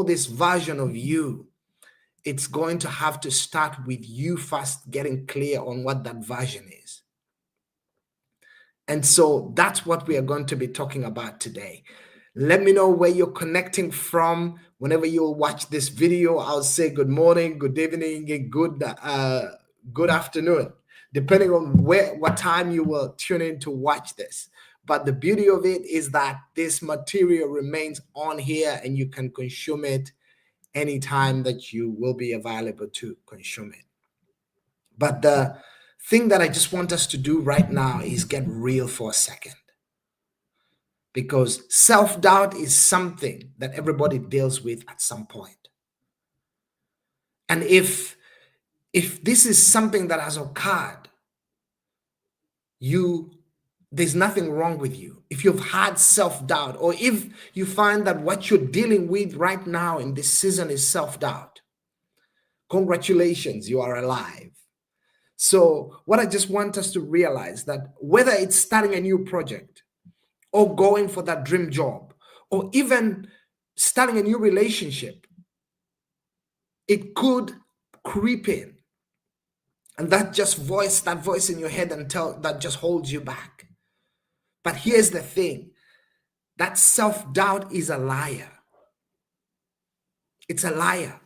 this version of you, it's going to have to start with you first getting clear on what that version is. And so that's what we are going to be talking about today. Let me know where you're connecting from. Whenever you watch this video, I'll say good morning, good evening, and good afternoon, depending on what time you will tune in to watch this. But the beauty of it is that this material remains on here and you can consume it anytime that you will be available to consume it. But the thing that I just want us to do right now is get real for a second. Because self-doubt is something that everybody deals with at some point. And if this is something that has occurred, there's nothing wrong with you. If you've had self-doubt, or if you find that what you're dealing with right now in this season is self-doubt, congratulations, you are alive. So what I just want us to realize that whether it's starting a new project or going for that dream job or even starting a new relationship, it could creep in. And that voice in your head that just holds you back. But here's the thing, that self-doubt is a liar. It's a liar.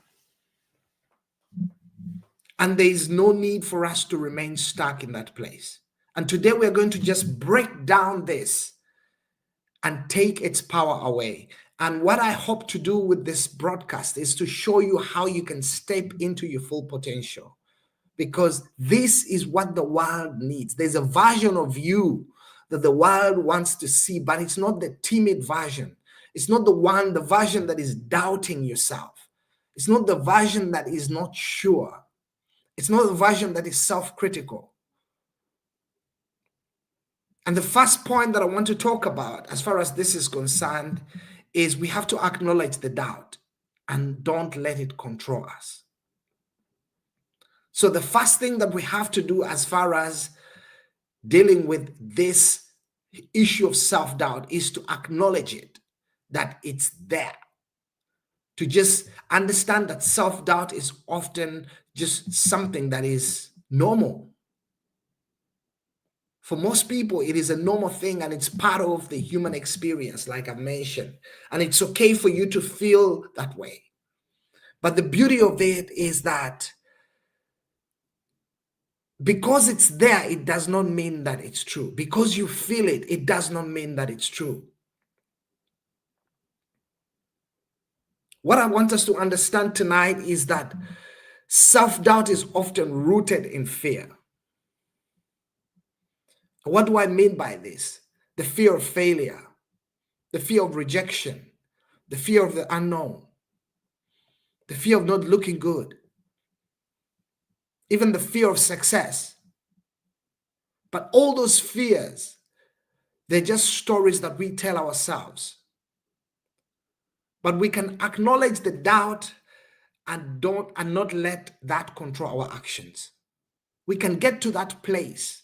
And there is no need for us to remain stuck in that place. And today we're going to just break down this and take its power away. And what I hope to do with this broadcast is to show you how you can step into your full potential. Because this is what the world needs. There's a version of you that the world wants to see, but it's not the timid version. It's not the version that is doubting yourself. It's not the version that is not sure. It's not the version that is self-critical. And the first point that I want to talk about, as far as this is concerned, is we have to acknowledge the doubt and don't let it control us. So the first thing that we have to do as far as dealing with this issue of self-doubt is to acknowledge it, that it's there. To just understand that self-doubt is often just something that is normal. For most people, it is a normal thing and it's part of the human experience, like I've mentioned. And it's okay for you to feel that way. But the beauty of it is that because it's there, it does not mean that it's true. Because you feel it, it does not mean that it's true. What I want us to understand tonight is that self-doubt is often rooted in fear. What do I mean by this? The fear of failure, the fear of rejection, the fear of the unknown, the fear of not looking good, even the fear of success. But all those fears, they're just stories that we tell ourselves. But we can acknowledge the doubt and not let that control our actions. We can get to that place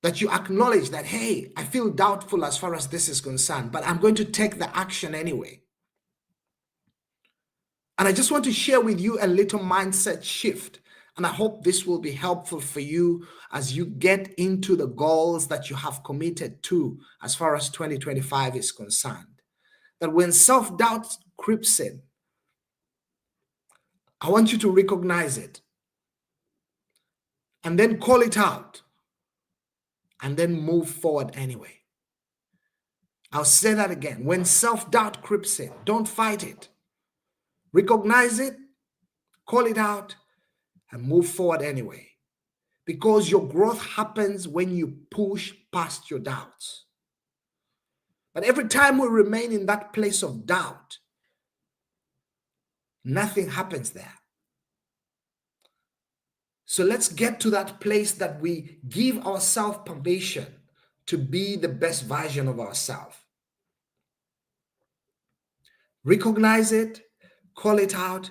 that you acknowledge that, hey, I feel doubtful as far as this is concerned, but I'm going to take the action anyway. And I just want to share with you a little mindset shift. And I hope this will be helpful for you as you get into the goals that you have committed to as far as 2025 is concerned. That when self-doubt creeps in, I want you to recognize it and then call it out and then move forward anyway. I'll say that again. When self-doubt creeps in, don't fight it. Recognize it, call it out, and move forward anyway. Because your growth happens when you push past your doubts. But every time we remain in that place of doubt, nothing happens there. So let's get to that place that we give ourselves permission to be the best version of ourselves. Recognize it, call it out,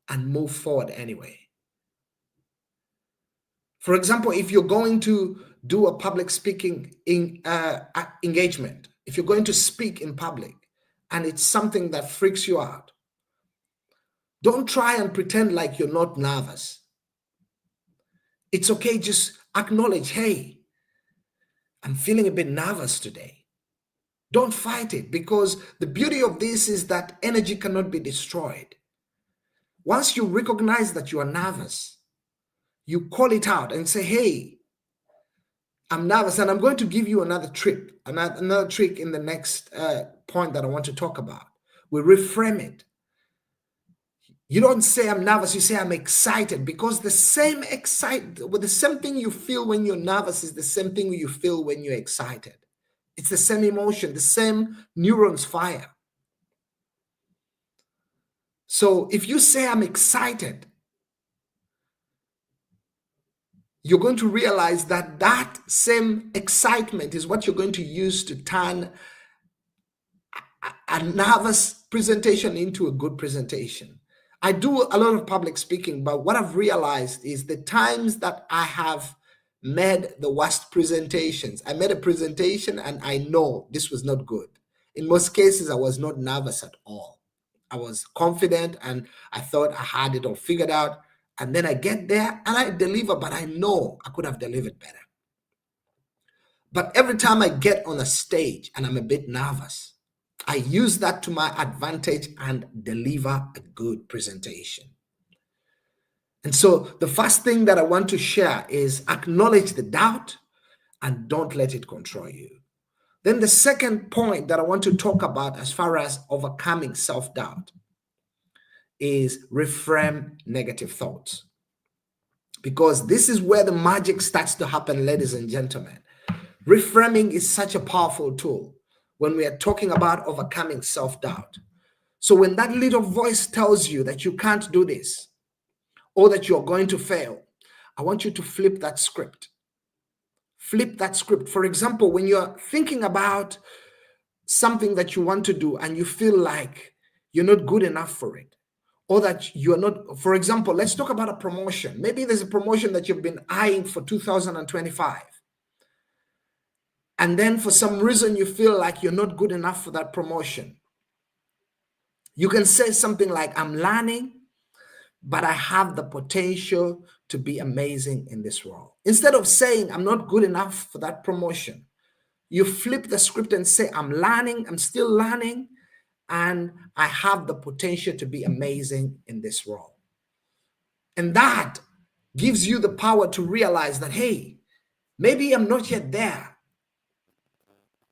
and move forward anyway. For example, if you're going to do a public speaking engagement, if you're going to speak in public, and it's something that freaks you out, don't try and pretend like you're not nervous. It's okay, just acknowledge, hey, I'm feeling a bit nervous today. Don't fight it, because the beauty of this is that energy cannot be destroyed. Once you recognize that you are nervous, you call it out and say, hey, I'm nervous, and I'm going to give you another trick in the next point that I want to talk about. We reframe it. You don't say I'm nervous, you say I'm excited, because the same thing you feel when you're nervous is the same thing you feel when you're excited. It's the same emotion, the same neurons fire. So if you say I'm excited, you're going to realize that that same excitement is what you're going to use to turn a nervous presentation into a good presentation. I do a lot of public speaking, but what I've realized is the times that I have made the worst presentations. I made a presentation and I know this was not good. In most cases, I was not nervous at all. I was confident and I thought I had it all figured out. And then I get there and I deliver, but I know I could have delivered better. But every time I get on a stage and I'm a bit nervous, I use that to my advantage and deliver a good presentation. And so the first thing that I want to share is acknowledge the doubt and don't let it control you. Then the second point that I want to talk about as far as overcoming self-doubt is reframe negative thoughts. Because this is where the magic starts to happen, ladies and gentlemen. Reframing is such a powerful tool when we are talking about overcoming self-doubt. So when that little voice tells you that you can't do this or that you're going to fail, I want you to flip that script. Flip that script. For example, when you're thinking about something that you want to do and you feel like you're not good enough for it, or that you're not, for example, let's talk about a promotion. Maybe there's a promotion that you've been eyeing for 2025. And then for some reason you feel like you're not good enough for that promotion. You can say something like, I'm learning, but I have the potential to be amazing in this role. Instead of saying, I'm not good enough for that promotion, you flip the script and say, I'm learning, I'm still learning, and I have the potential to be amazing in this role. And that gives you the power to realize that, hey, maybe I'm not yet there,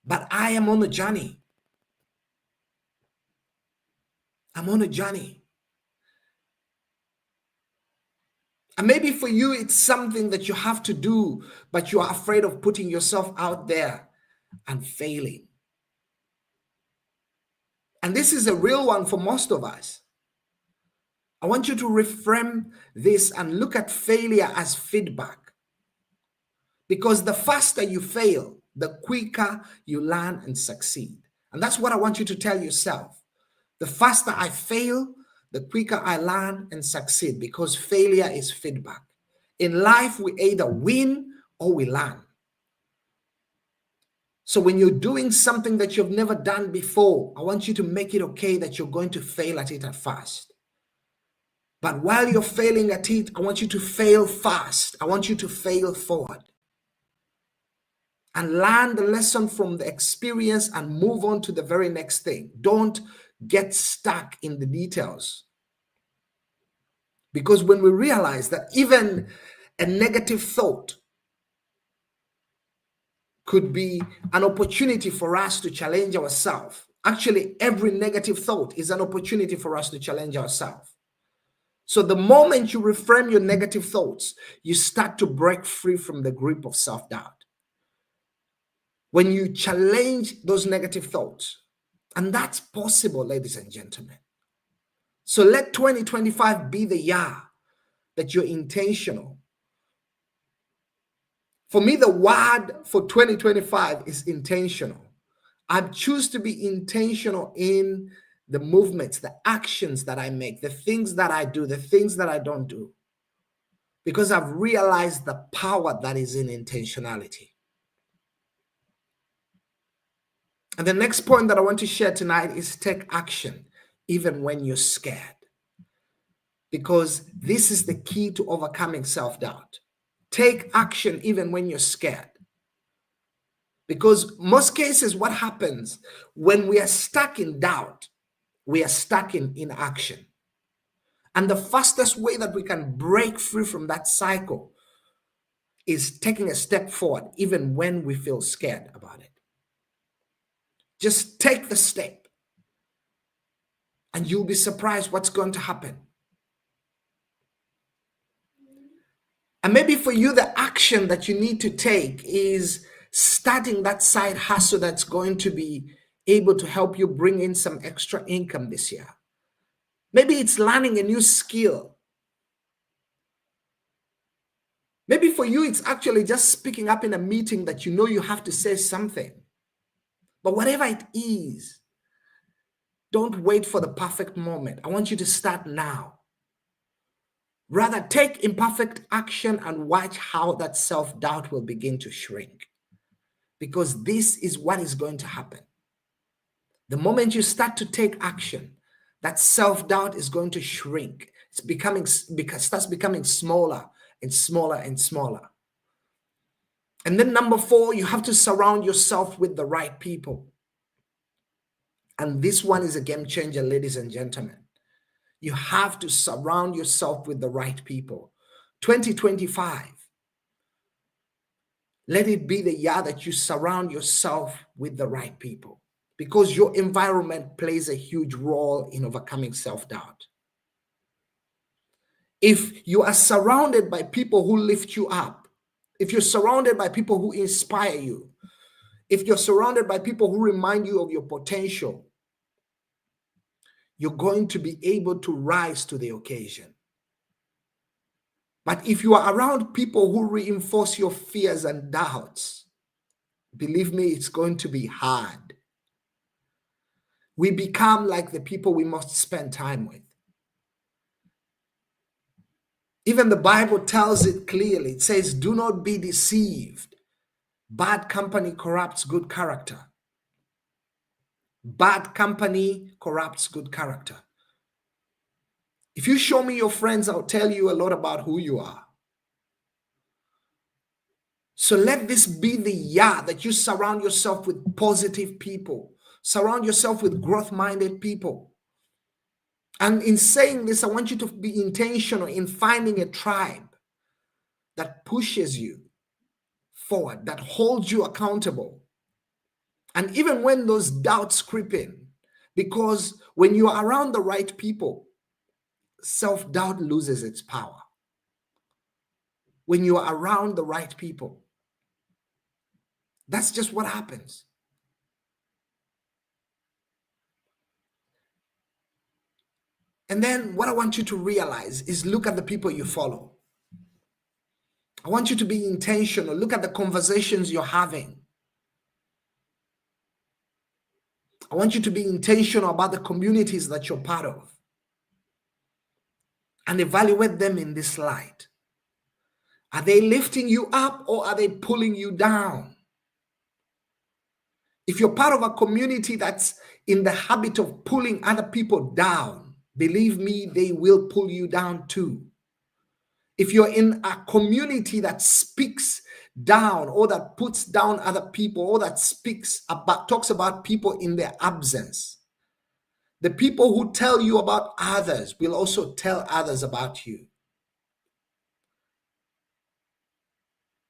but I am on a journey. I'm on a journey. And maybe for you, it's something that you have to do, but you are afraid of putting yourself out there and failing. And this is a real one for most of us. I want you to reframe this and look at failure as feedback. Because the faster you fail, the quicker you learn and succeed. And that's what I want you to tell yourself. The faster I fail, the quicker I learn and succeed, because failure is feedback. In life, we either win or we learn. So when you're doing something that you've never done before, I want you to make it okay that you're going to fail at it at first. But while you're failing at it, I want you to fail fast. I want you to fail forward. And learn the lesson from the experience and move on to the very next thing. Don't get stuck in the details. Because when we realize that even a negative thought could be an opportunity for us to challenge ourselves. Actually, every negative thought is an opportunity for us to challenge ourselves. So the moment you reframe your negative thoughts, you start to break free from the grip of self-doubt. When you challenge those negative thoughts, and that's possible, ladies and gentlemen. So let 2025 be the year that you're intentional. For me, the word for 2025 is intentional. I choose to be intentional in the movements, the actions that I make, the things that I do, the things that I don't do, because I've realized the power that is in intentionality. And the next point that I want to share tonight is take action even when you're scared. Because this is the key to overcoming self-doubt. Take action even when you're scared. Because most cases, what happens when we are stuck in doubt, we are stuck in inaction. And the fastest way that we can break free from that cycle is taking a step forward, even when we feel scared about it. Just take the step, and you'll be surprised what's going to happen. And maybe for you, the action that you need to take is starting that side hustle that's going to be able to help you bring in some extra income this year. Maybe it's learning a new skill. Maybe for you, it's actually just speaking up in a meeting that you know you have to say something. But whatever it is, don't wait for the perfect moment. I want you to start now. Rather, take imperfect action and watch how that self-doubt will begin to shrink. Because this is what is going to happen. The moment you start to take action, that self-doubt is going to shrink. Starts becoming smaller and smaller and smaller. And then number 4, you have to surround yourself with the right people. And this one is a game changer, ladies and gentlemen. You have to surround yourself with the right people. 2025, let it be the year that you surround yourself with the right people, because your environment plays a huge role in overcoming self-doubt. If you are surrounded by people who lift you up, if you're surrounded by people who inspire you, if you're surrounded by people who remind you of your potential, you're going to be able to rise to the occasion. But if you are around people who reinforce your fears and doubts, believe me, it's going to be hard. We become like the people we must spend time with. Even the Bible tells it clearly. It says, do not be deceived. Bad company corrupts good character. Bad company corrupts good character. If you show me your friends, I'll tell you a lot about who you are. So let this be the year that you surround yourself with positive people. Surround yourself with growth-minded people. And in saying this, I want you to be intentional in finding a tribe that pushes you forward, that holds you accountable. And even when those doubts creep in, because when you are around the right people, self-doubt loses its power. When you are around the right people, that's just what happens. And then what I want you to realize is look at the people you follow. I want you to be intentional. Look at the conversations you're having. I want you to be intentional about the communities that you're part of and evaluate them in this light. Are they lifting you up or are they pulling you down? If you're part of a community that's in the habit of pulling other people down, believe me, they will pull you down too. If you're in a community that speaks down or that puts down other people or that talks about people in their absence, the people who tell you about others will also tell others about you.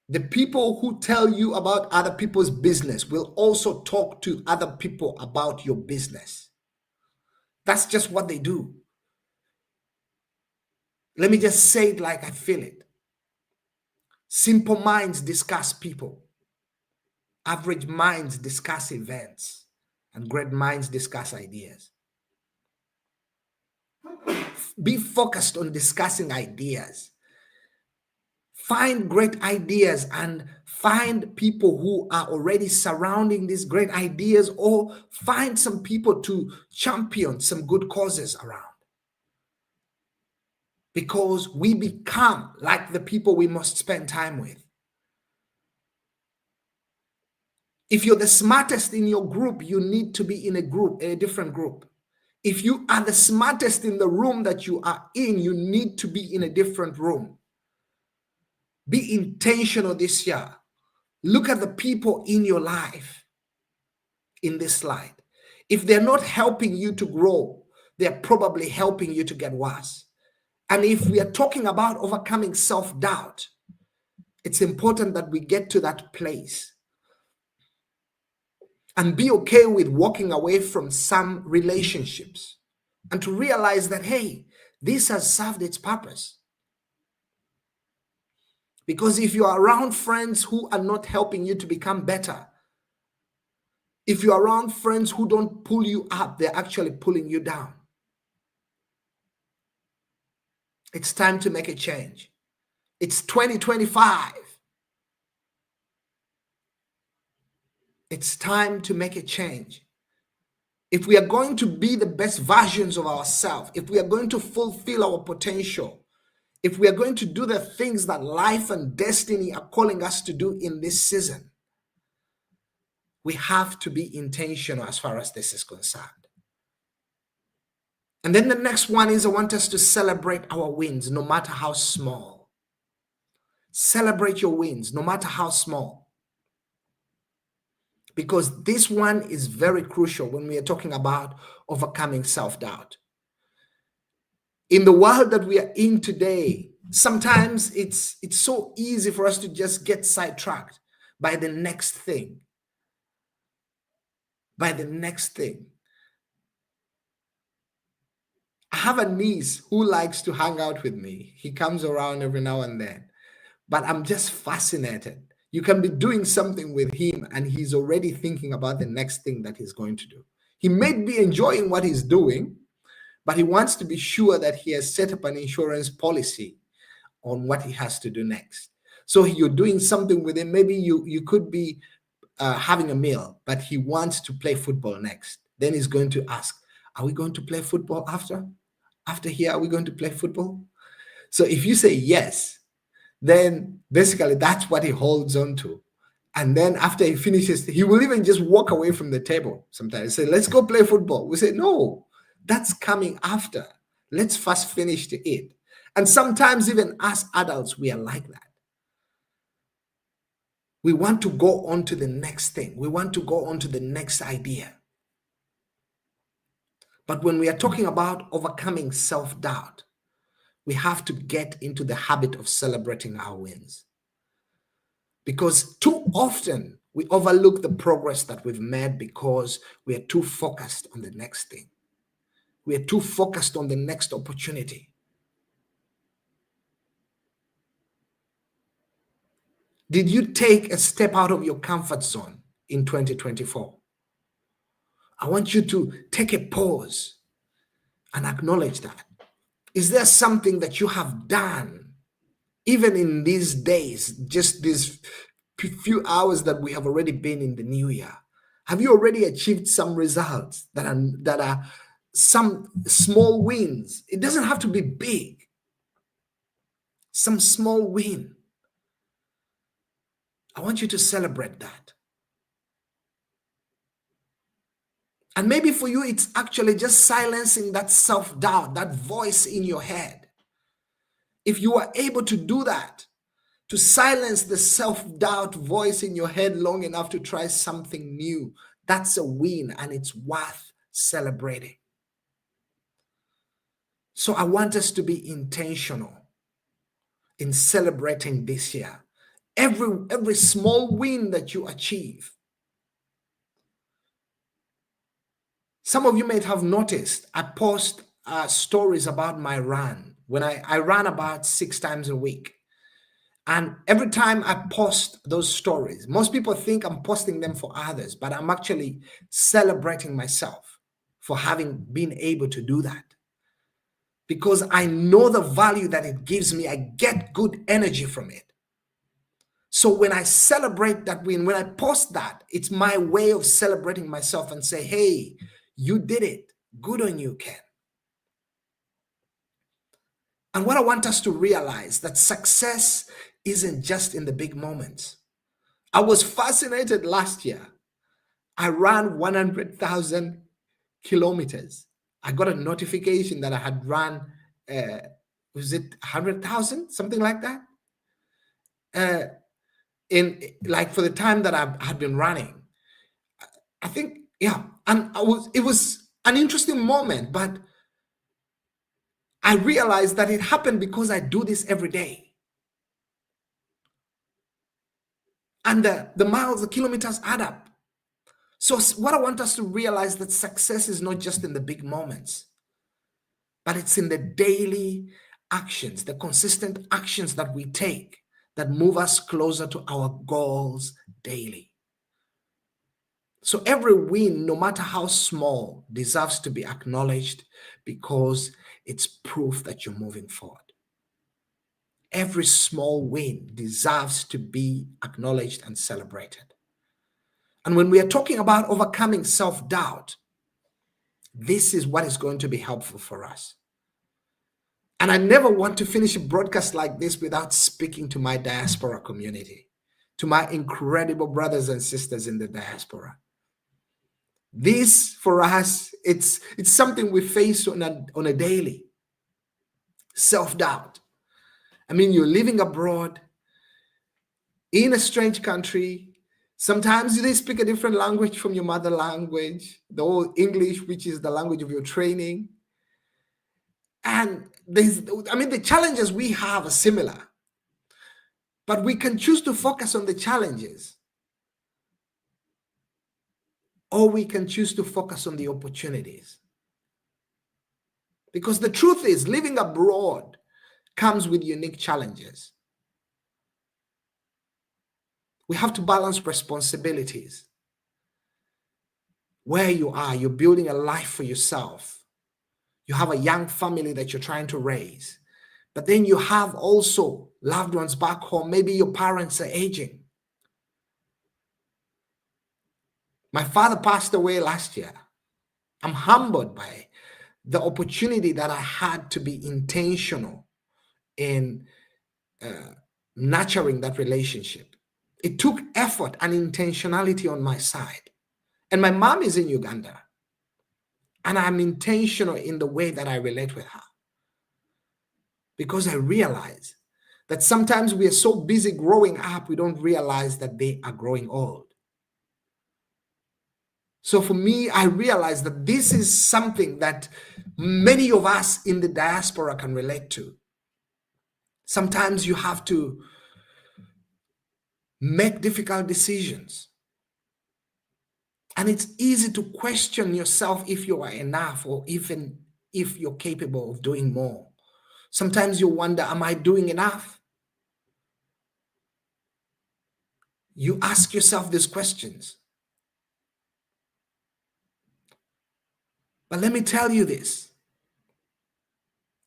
The people who tell you about other people's business will also talk to other people about your business. That's just what they do. Let me just say it like I feel it. Simple minds discuss people. Average minds discuss events. And great minds discuss ideas. Be focused on discussing ideas. Find great ideas and find people who are already surrounding these great ideas, or find some people to champion some good causes around. Because we become like the people we must spend time with. If you're the smartest in your group, you need to be in a different group. If you are the smartest in the room that you are in, you need to be in a different room. Be intentional this year. Look at the people in your life in this slide. If they're not helping you to grow, they're probably helping you to get worse. And if we are talking about overcoming self-doubt, it's important that we get to that place and be okay with walking away from some relationships and to realize that, hey, this has served its purpose. Because if you are around friends who are not helping you to become better, if you're around friends who don't pull you up, they're actually pulling you down. It's time to make a change. It's 2025. It's time to make a change. If we are going to be the best versions of ourselves, if we are going to fulfill our potential, if we are going to do the things that life and destiny are calling us to do in this season, we have to be intentional as far as this is concerned. And then the next one is I want us to celebrate our wins, no matter how small. Celebrate your wins, no matter how small. Because this one is very crucial when we are talking about overcoming self-doubt. In the world that we are in today, sometimes it's so easy for us to just get sidetracked by the next thing. By the next thing. I have a niece who likes to hang out with me. He comes around every now and then, but I'm just fascinated. You can be doing something with him and he's already thinking about the next thing that he's going to do. He may be enjoying what he's doing, but he wants to be sure that he has set up an insurance policy on what he has to do next. So you're doing something with him. Maybe you could be having a meal, but he wants to play football next. Then he's going to ask, are we going to play football after? After here, are we going to play football? So if you say yes, then basically that's what he holds on to. And then after he finishes, he will even just walk away from the table sometimes. Say, let's go play football. We say, no, that's coming after. Let's first finish to eat. And sometimes even as adults, we are like that. We want to go on to the next thing. We want to go on to the next idea. But when we are talking about overcoming self-doubt, we have to get into the habit of celebrating our wins. Because too often we overlook the progress that we've made because we are too focused on the next thing. We are too focused on the next opportunity. Did you take a step out of your comfort zone in 2024? I want you to take a pause and acknowledge that. Is there something that you have done, even in these days, just these few hours that we have already been in the new year? Have you already achieved some results that are some small wins? It doesn't have to be big. Some small win. I want you to celebrate that. And maybe for you, it's actually just silencing that self-doubt, that voice in your head. If you are able to do that, to silence the self-doubt voice in your head long enough to try something new, that's a win and it's worth celebrating. So I want us to be intentional in celebrating this year. Every small win that you achieve. Some of you may have noticed I post stories about my run. When I run about 6 times a week. And every time I post those stories, most people think I'm posting them for others, but I'm actually celebrating myself for having been able to do that. Because I know the value that it gives me. I get good energy from it. So when I celebrate that win, when I post that, it's my way of celebrating myself and say, hey, you did it. Good on you, Ken. And what I want us to realize that success isn't just in the big moments. I was fascinated last year I ran 100,000 kilometers. I got a notification that I had run, was it 100,000, something like that? In like for the time that I had been running, I think, yeah. And it was an interesting moment, but I realized that it happened because I do this every day. And the miles, the kilometers add up. So what I want us to realize that success is not just in the big moments, but it's in the daily actions, the consistent actions that we take that move us closer to our goals daily. So every win, no matter how small, deserves to be acknowledged because it's proof that you're moving forward. Every small win deserves to be acknowledged and celebrated. And when we are talking about overcoming self-doubt, this is what is going to be helpful for us. And I never want to finish a broadcast like this without speaking to my diaspora community, to my incredible brothers and sisters in the diaspora. This, for us, it's something we face on a daily. Self-doubt. I mean, you're living abroad in a strange country. Sometimes they speak a different language from your mother language, the old English, which is the language of your training. And the challenges we have are similar, but we can choose to focus on the challenges, or we can choose to focus on the opportunities. Because the truth is, living abroad comes with unique challenges. We have to balance responsibilities. Where you are, you're building a life for yourself. You have a young family that you're trying to raise. But then you have also loved ones back home. Maybe your parents are aging. My father passed away last year. I'm humbled by the opportunity that I had to be intentional in nurturing that relationship. It took effort and intentionality on my side. And my mom is in Uganda. And I'm intentional in the way that I relate with her. Because I realize that sometimes we are so busy growing up, we don't realize that they are growing old. So for me, I realize that this is something that many of us in the diaspora can relate to. Sometimes you have to make difficult decisions. And it's easy to question yourself if you are enough or even if you're capable of doing more. Sometimes you wonder, am I doing enough? You ask yourself these questions. But let me tell you this.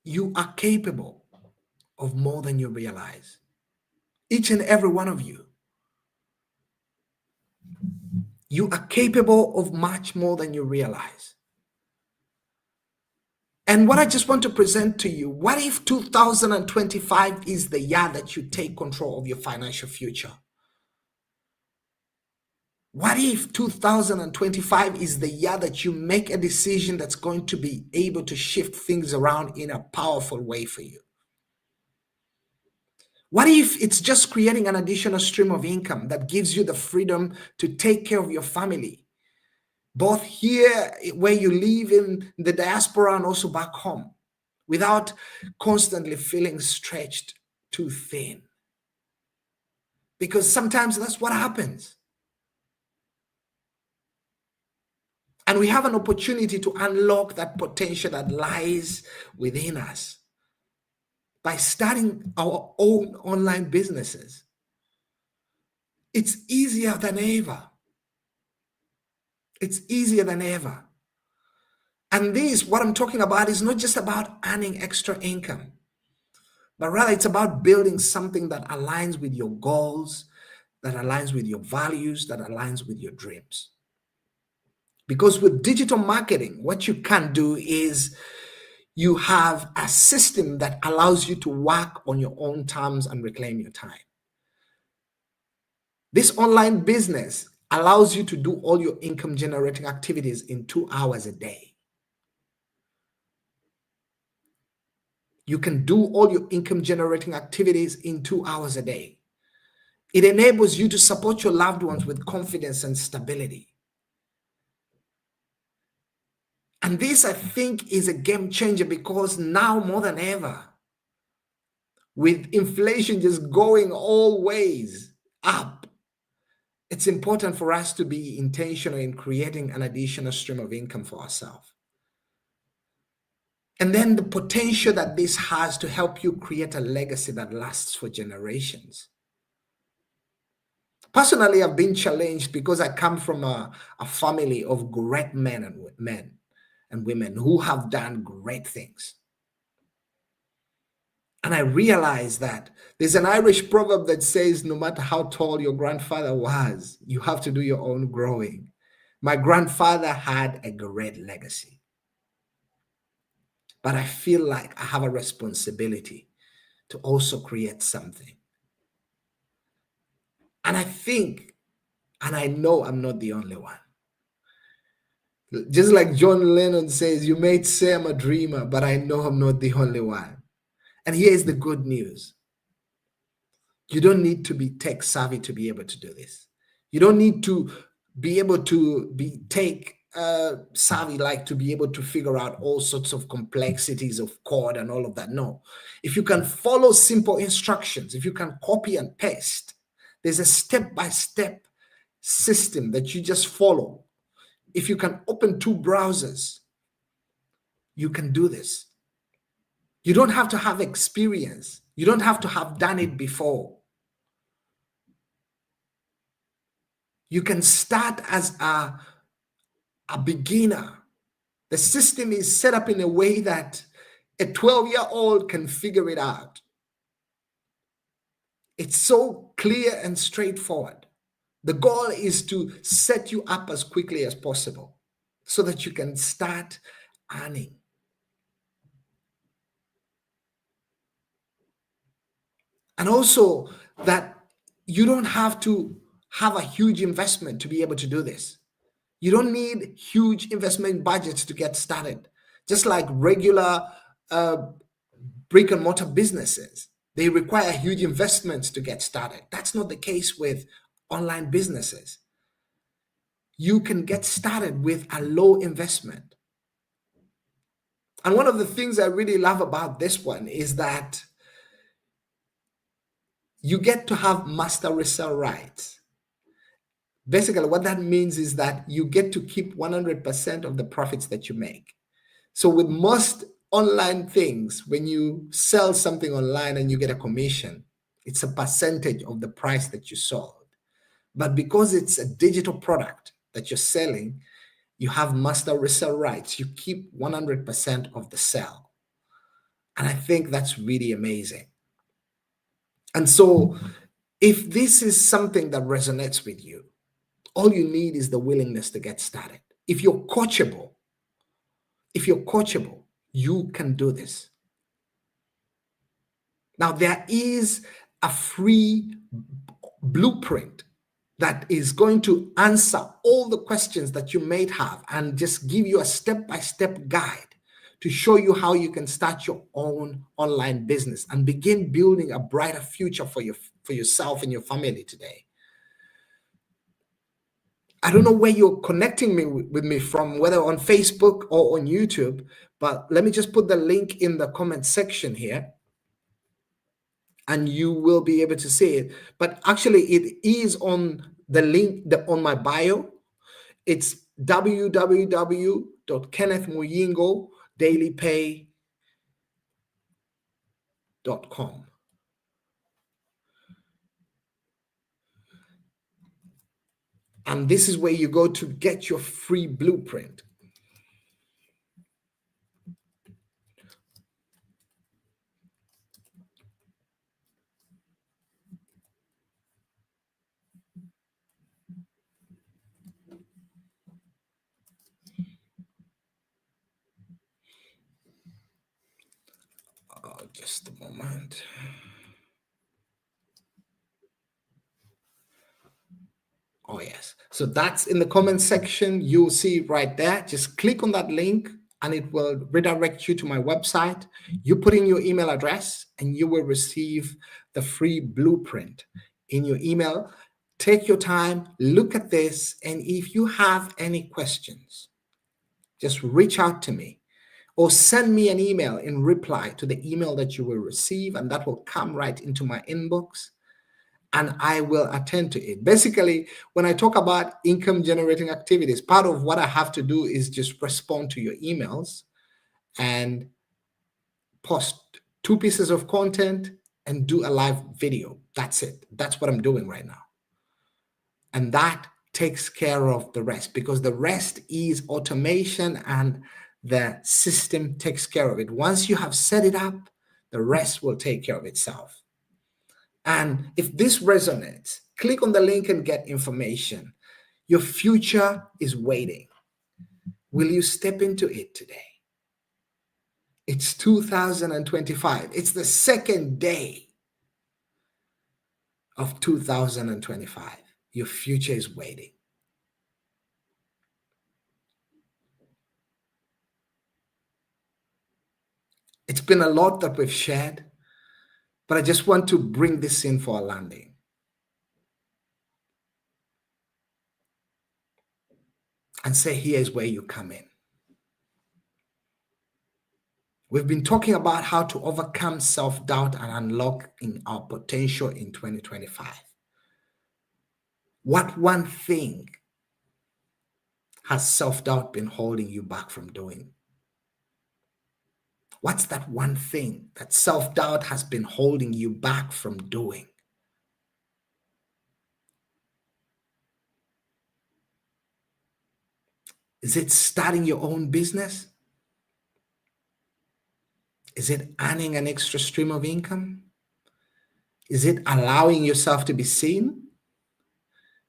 You are capable of more than you realize. Each and every one of you. You are capable of much more than you realize. And what I just want to present to you, what if 2025 is the year that you take control of your financial future? What if 2025 is the year that you make a decision that's going to be able to shift things around in a powerful way for you? What if it's just creating an additional stream of income that gives you the freedom to take care of your family, both here where you live in the diaspora and also back home, without constantly feeling stretched too thin? Because sometimes that's what happens. And we have an opportunity to unlock that potential that lies within us by starting our own online businesses. It's easier than ever. It's easier than ever. And this, what I'm talking about, is not just about earning extra income, but rather it's about building something that aligns with your goals, that aligns with your values, that aligns with your dreams. Because with digital marketing, what you can do is you have a system that allows you to work on your own terms and reclaim your time. This online business allows you to do all your income generating activities in 2 hours a day. You can do all your income generating activities in 2 hours a day. It enables you to support your loved ones with confidence and stability. And this, I think, is a game changer, because now more than ever, with inflation just going all ways up, it's important for us to be intentional in creating an additional stream of income for ourselves. And then the potential that this has to help you create a legacy that lasts for generations. Personally, I've been challenged because I come from a family of great men and women who have done great things. And I realized that there's an Irish proverb that says, no matter how tall your grandfather was, you have to do your own growing. My grandfather had a great legacy, but I feel like I have a responsibility to also create something. And I think, and I know I'm not the only one. Just like John Lennon says, you may say I'm a dreamer, but I know I'm not the only one. And here's the good news. You don't need to be tech savvy to be able to do this. You don't need to be able to be tech savvy, like to be able to figure out all sorts of complexities of code and all of that. No. If you can follow simple instructions, if you can copy and paste, there's a step-by-step system that you just follow. If you can open 2 browsers, you can do this. You don't have to have experience. You don't have to have done it before. You can start as a beginner. The system is set up in a way that a 12-year-old can figure it out. It's so clear and straightforward. The goal is to set you up as quickly as possible so that you can start earning. And also that you don't have to have a huge investment to be able to do this. You don't need huge investment budgets to get started. Just like regular brick and mortar businesses, they require huge investments to get started. That's not the case with online businesses. You can get started with a low investment. And one of the things I really love about this one is that you get to have master resale rights. Basically, what that means is that you get to keep 100% of the profits that you make. So with most online things, when you sell something online and you get a commission, it's a percentage of the price that you sold. But because it's a digital product that you're selling, you have master resale rights. You keep 100% of the sale. And I think that's really amazing. And so if this is something that resonates with you, all you need is the willingness to get started. If you're coachable, you can do this. Now, there is a free blueprint that is going to answer all the questions that you may have and just give you a step-by-step guide to show you how you can start your own online business and begin building a brighter future for yourself and your family today. I don't know where you're connecting with me from, whether on Facebook or on YouTube, but let me just put the link in the comment section here and you will be able to see it. But actually it is on the link on my bio. It's www.kennethmuyingodailypay.com. And this is where you go to get your free blueprint. Just a moment. Oh, yes. So that's in the comment section. You'll see it right there. Just click on that link and it will redirect you to my website. You put in your email address and you will receive the free blueprint in your email. Take your time, look at this, and if you have any questions, just reach out to me or send me an email in reply to the email that you will receive, and that will come right into my inbox and I will attend to it. Basically, when I talk about income generating activities, part of what I have to do is just respond to your emails and post 2 pieces of content and do a live video. That's it. That's what I'm doing right now. And that takes care of the rest, because the rest is automation and the system takes care of it. Once you have set it up, the rest will take care of itself. And if this resonates, click on the link and get information. Your future is waiting. Will you step into it today? It's 2025. It's the second day of 2025. Your future is waiting. It's been a lot that we've shared, but I just want to bring this in for a landing. And say, here's where you come in. We've been talking about how to overcome self-doubt and unlock in our potential in 2025. What one thing has self-doubt been holding you back from doing? What's that one thing that self-doubt has been holding you back from doing? Is it starting your own business? Is it earning an extra stream of income? Is it allowing yourself to be seen?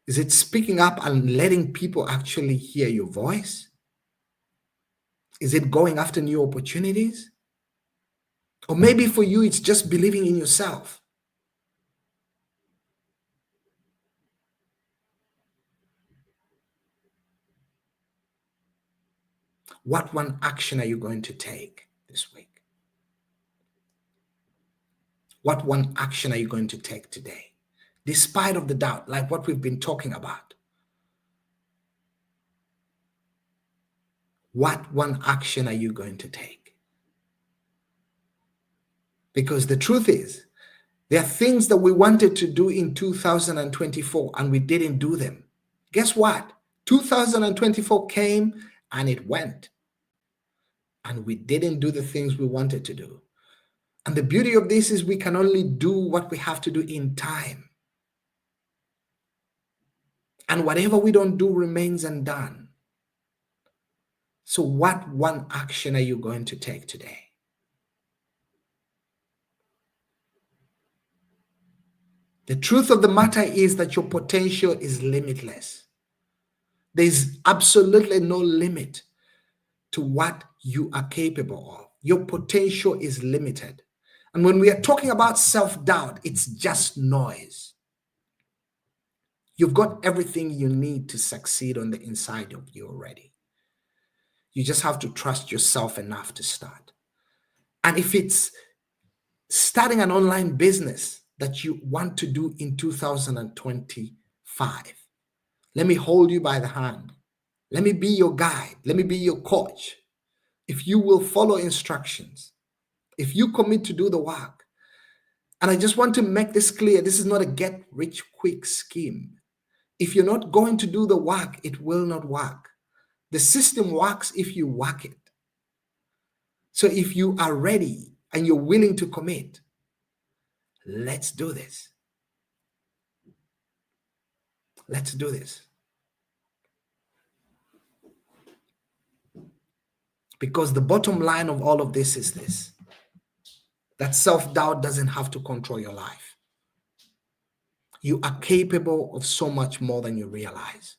Is it speaking up and letting people actually hear your voice? Is it going after new opportunities? Or maybe for you, it's just believing in yourself. What one action are you going to take this week? What one action are you going to take today? Despite of the doubt, like what we've been talking about. What one action are you going to take? Because the truth is, there are things that we wanted to do in 2024 and we didn't do them. Guess what? 2024 came and it went. And we didn't do the things we wanted to do. And the beauty of this is we can only do what we have to do in time. And whatever we don't do remains undone. So what one action are you going to take today? The truth of the matter is that your potential is limitless. There's absolutely no limit to what you are capable of. Your potential is limited. And when we are talking about self-doubt, it's just noise. You've got everything you need to succeed on the inside of you already. You just have to trust yourself enough to start. And if it's starting an online business that you want to do in 2025, let me hold you by the hand. Let me be your guide. Let me be your coach. If you will follow instructions, if you commit to do the work, and I just want to make this clear, this is not a get-rich-quick scheme. If you're not going to do the work, it will not work. The system works if you work it. So if you are ready and you're willing to commit, let's do this. Let's do this. Because the bottom line of all of this is this: that self-doubt doesn't have to control your life. You are capable of so much more than you realize.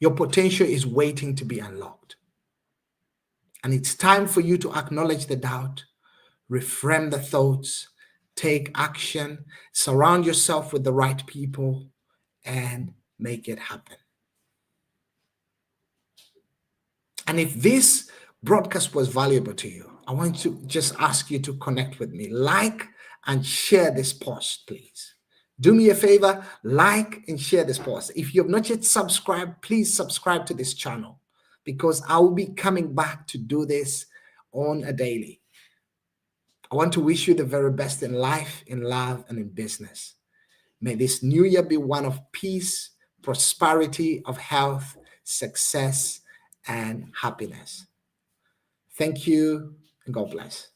Your potential is waiting to be unlocked. And it's time for you to acknowledge the doubt, reframe the thoughts, take action, surround yourself with the right people, and make it happen. And if this broadcast was valuable to you, I want to just ask you to connect with me. Like and share this post, please. Do me a favor, like and share this post. If you have not yet subscribed, please subscribe to this channel, because I will be coming back to do this on a daily. I want to wish you the very best in life, in love, and in business. May this new year be one of peace, prosperity, of health, success, and happiness. Thank you, and God bless.